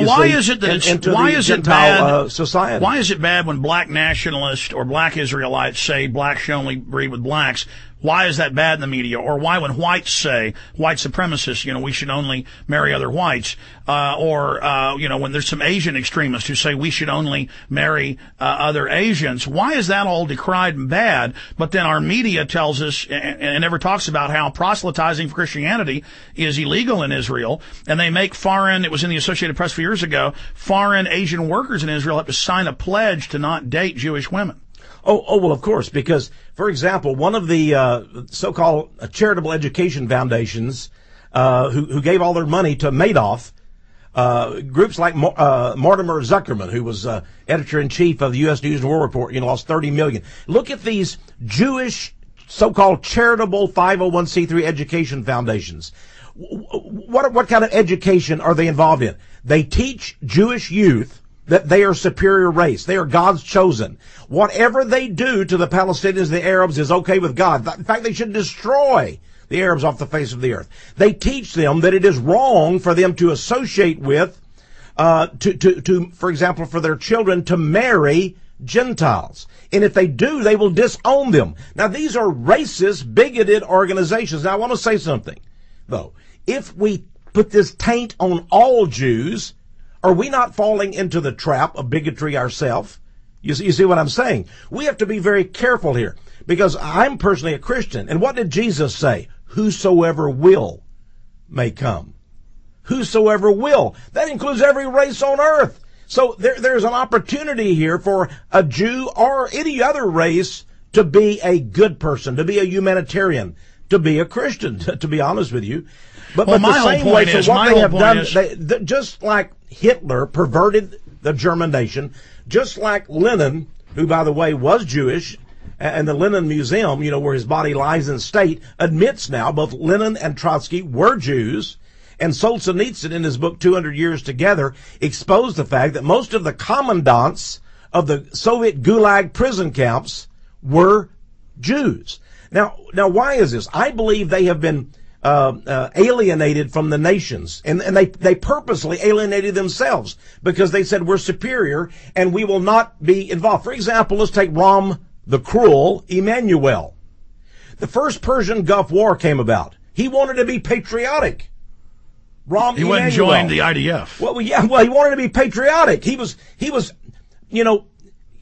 why see, is it that into why the is Gentile it bad? Society. Why is it bad when black nationalists or black Israelites say blacks should only breed with blacks? Why is that bad in the media? Or why when whites say, white supremacists, we should only marry other whites? When there's some Asian extremists who say we should only marry other Asians. Why is that all decried and bad? But then our media tells us and never talks about how proselytizing for Christianity is illegal in Israel. And they make it was in the Associated Press a few years ago, foreign Asian workers in Israel have to sign a pledge to not date Jewish women. Oh, well, of course, because, for example, one of the so-called charitable education foundations who gave all their money to Madoff, groups like Mortimer Zuckerman, who was editor-in-chief of the U.S. News and World Report, lost $30 million. Look at these Jewish so-called charitable 501c3 education foundations. What kind of education are they involved in? They teach Jewish youth that they are superior race. They are God's chosen. Whatever they do to the Palestinians, the Arabs, is okay with God. In fact, they should destroy the Arabs off the face of the earth. They teach them that it is wrong for them to associate with, for example, for their children to marry Gentiles. And if they do, they will disown them. Now, these are racist, bigoted organizations. Now, I want to say something, though. If we put this taint on all Jews, are we not falling into the trap of bigotry ourselves? You see what I'm saying? We have to be very careful here, because I'm personally a Christian. And what did Jesus say? Whosoever will may come. Whosoever will. That includes every race on earth. So there's an opportunity here for a Jew or any other race to be a good person, to be a humanitarian, to be a Christian, to be honest with you. But the same way, so what they have done, just like Hitler perverted the German nation, just like Lenin, who, by the way, was Jewish, and the Lenin Museum, where his body lies in state, admits now both Lenin and Trotsky were Jews, and Solzhenitsyn, in his book 200 Years Together, exposed the fact that most of the commandants of the Soviet Gulag prison camps were Jews. Now, why is this? I believe they have been alienated from the nations, and they purposely alienated themselves because they said we're superior and we will not be involved. For example, let's take Rahm the Cruel Emmanuel. The first Persian Gulf War came about. He wanted to be patriotic. Rahm Emmanuel. He went and joined the IDF. Well, he wanted to be patriotic. He was,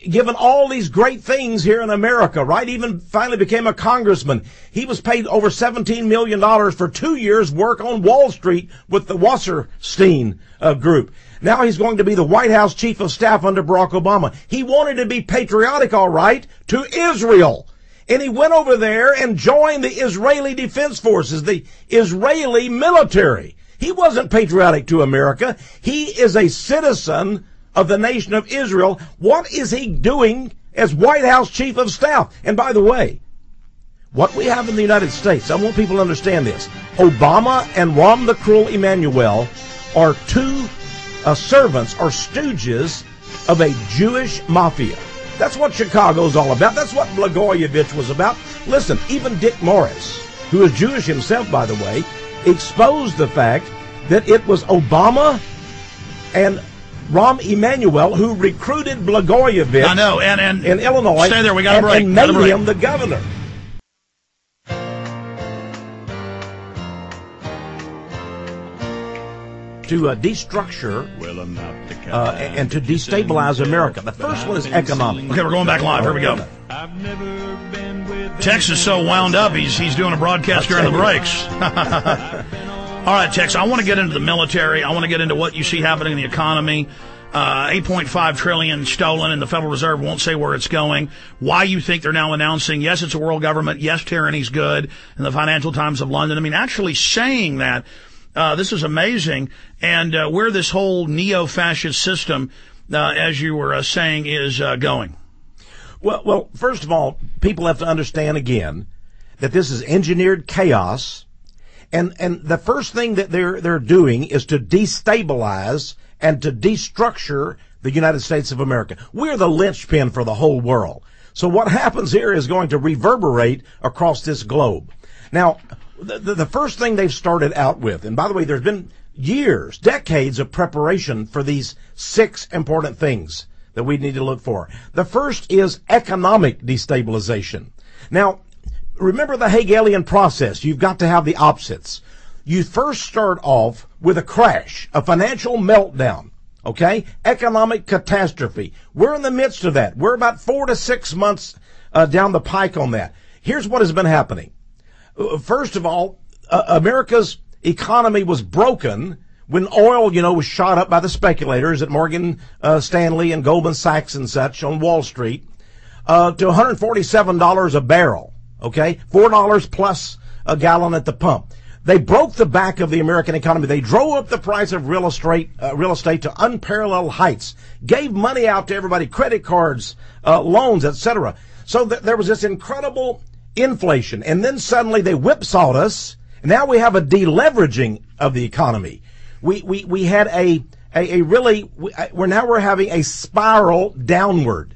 given all these great things here in America, right? Even finally became a congressman. He was paid over $17 million for 2 years' work on Wall Street with the Wasserstein group. Now he's going to be the White House chief of staff under Barack Obama. He wanted to be patriotic, all right, to Israel. And he went over there and joined the Israeli Defense Forces, the Israeli military. He wasn't patriotic to America. He is a citizen of the nation of Israel. What is he doing as White House chief of staff? And by the way, what we have in the United States, I want people to understand this. Obama and Rahm the Cruel Emmanuel are two servants or stooges of a Jewish mafia. That's what Chicago's all about. That's what Blagojevich was about. Listen, even Dick Morris, who is Jewish himself, by the way, exposed the fact that it was Obama and Rahm Emmanuel who recruited Blagojevich in Illinois. Stay there, we got a break. And made him the governor. To destructure and to destabilize America. The first one is economic. Okay, we're going back live. Here we go. Tex is so wound up, he's doing a broadcast during the breaks. All right, Tex, I want to get into the military. I want to get into what you see happening in the economy. $8.5 trillion stolen, and the Federal Reserve won't say where it's going. Why you think they're now announcing, yes, it's a world government, yes, tyranny's good, in the Financial Times of London. I mean, actually saying that. This is amazing, and where this whole neo-fascist system, as you were saying, is going. Well, first of all, people have to understand again that this is engineered chaos, and the first thing that they're doing is to destabilize and to destructure the United States of America. We're the linchpin for the whole world. So what happens here is going to reverberate across this globe. Now, the first thing they've started out with, and by the way, there's been years, decades of preparation for these 6 important things that we need to look for. The first is economic destabilization. Now, remember the Hegelian process. You've got to have the opposites. You first start off with a crash, a financial meltdown, okay? Economic catastrophe. We're in the midst of that. We're about 4 to 6 months down the pike on that. Here's what has been happening. First of all, America's economy was broken when oil, was shot up by the speculators at Morgan Stanley and Goldman Sachs and such on Wall Street to $147 a barrel, okay? $4 plus a gallon at the pump. They broke the back of the American economy. They drove up the price of real estate to unparalleled heights, gave money out to everybody, credit cards, loans, etc. So there was this incredible inflation, and then suddenly they whipsawed us. And now we have a deleveraging of the economy. We had we're having a spiral downward,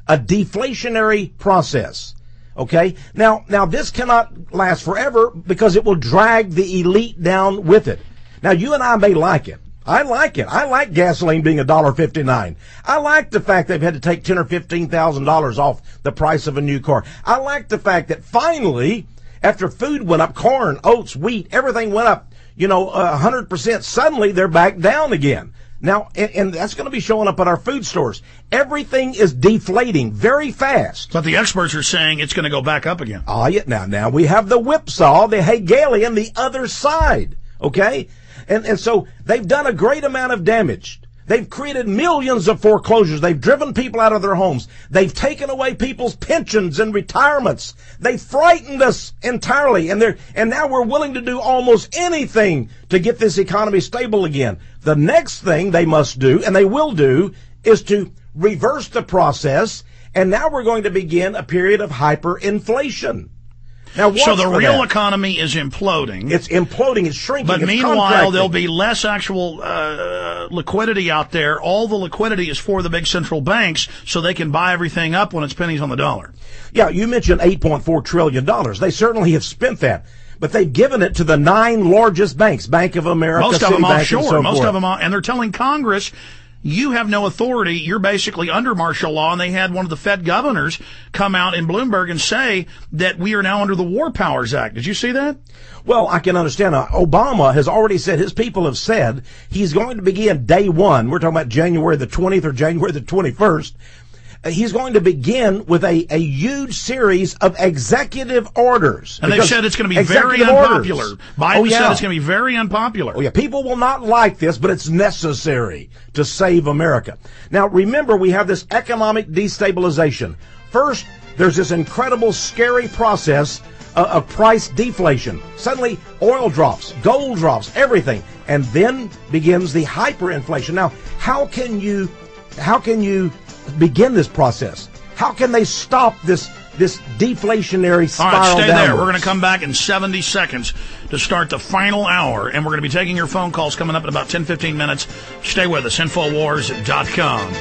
a deflationary process. Okay? Now this cannot last forever because it will drag the elite down with it. Now you and I may like it. I like it. I like gasoline being $1.59. I like the fact they've had to take $10,000 or $15,000 off the price of a new car. I like the fact that finally, after food went up, corn, oats, wheat, everything went up, 100%, suddenly they're back down again. Now, and that's going to be showing up at our food stores. Everything is deflating very fast. But the experts are saying it's going to go back up again. Oh, yeah. Now we have the whipsaw, the Hegelian, the other side. Okay? And so they've done a great amount of damage. They've created millions of foreclosures. They've driven people out of their homes. They've taken away people's pensions and retirements. They frightened us entirely. And now we're willing to do almost anything to get this economy stable again. The next thing they must do, and they will do, is to reverse the process. And now we're going to begin a period of hyperinflation. Now, so the real economy is imploding. It's imploding. It's shrinking. But meanwhile, there'll be less actual liquidity out there. All the liquidity is for the big central banks, so they can buy everything up when it's pennies on the dollar. Yeah, you mentioned $8.4 trillion. They certainly have spent that. But they've given it to the 9 largest banks, Bank of America, most of them Citibank, offshore. And so most forth. of them, and they're telling Congress, you have no authority. You're basically under martial law. And they had one of the Fed governors come out in Bloomberg and say that we are now under the War Powers Act. Did you see that? Well, I can understand. Obama has already said, his people have said, he's going to begin day one. We're talking about January the 20th or January the 21st. He's going to begin with a huge series of executive orders. And they've said it's going to be very unpopular. Biden said it's going to be very unpopular. Oh, yeah. People will not like this, but it's necessary to save America. Now, remember, we have this economic destabilization. First, there's this incredible, scary process of price deflation. Suddenly, oil drops, gold drops, everything. And then begins the hyperinflation. Now, how can you begin this process? How can they stop this deflationary spiral? All right, stay downwards? there. We're going to come back in 70 seconds to start the final hour, and we're going to be taking your phone calls coming up in about 10-15 minutes. Stay with us. Infowars.com.